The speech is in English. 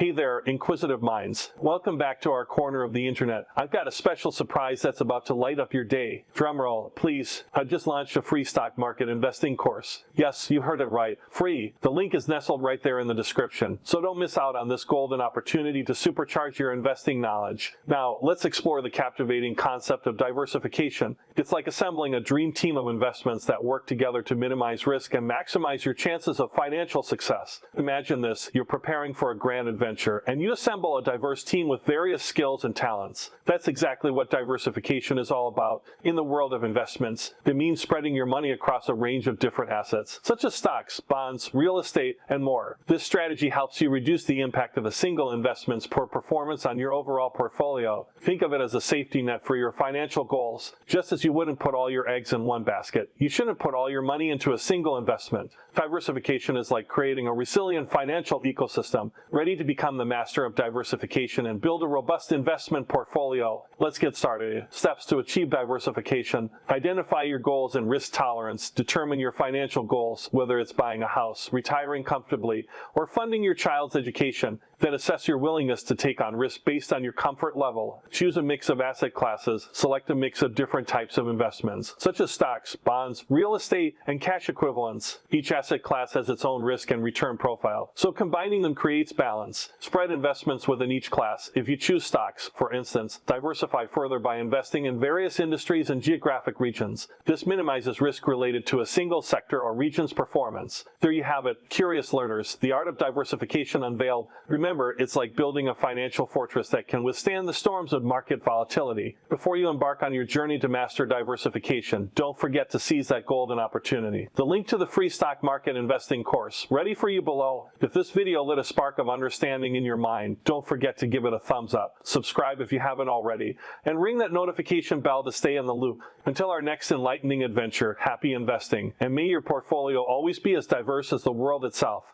Hey there, inquisitive minds. Welcome back to our corner of the internet. I've got a special surprise that's about to light up your day. Drumroll, please. I just launched a free stock market investing course. Yes, you heard it right. Free. The link is nestled right there in the description. So don't miss out on this golden opportunity to supercharge your investing knowledge. Now, let's explore the captivating concept of diversification. It's like assembling a dream team of investments that work together to minimize risk and maximize your chances of financial success. Imagine this. You're preparing for a grand adventure, and you assemble a diverse team with various skills and talents. That's exactly what diversification is all about. In the world of investments, it means spreading your money across a range of different assets, such as stocks, bonds, real estate, and more. This strategy helps you reduce the impact of a single investment's poor performance on your overall portfolio. Think of it as a safety net for your financial goals. Just as you wouldn't put all your eggs in one basket, you shouldn't put all your money into a single investment. Diversification is like creating a resilient financial ecosystem, ready to become the master of diversification and build a robust investment portfolio. Let's get started. Steps to achieve diversification. Identify your goals and risk tolerance. Determine your financial goals, whether it's buying a house, retiring comfortably, or funding your child's education. Then assess your willingness to take on risk based on your comfort level. Choose a mix of asset classes. Select a mix of different types of investments, such as stocks, bonds, real estate, and cash equivalents. Each asset class has its own risk and return profile, so combining them creates balance. Spread investments within each class. If you choose stocks, for instance, diversify further by investing in various industries and geographic regions. This minimizes risk related to a single sector or region's performance. There you have it, curious learners. The art of diversification unveiled. Remember, it's like building a financial fortress that can withstand the storms of market volatility. Before you embark on your journey to master diversification, don't forget to seize that golden opportunity. The link to the free stock market investing course, ready for you below. If this video lit a spark of understanding in your mind, don't forget to give it a thumbs up. Subscribe if you haven't already, and ring that notification bell to stay in the loop. Until our next enlightening adventure, happy investing, and may your portfolio always be as diverse as the world itself.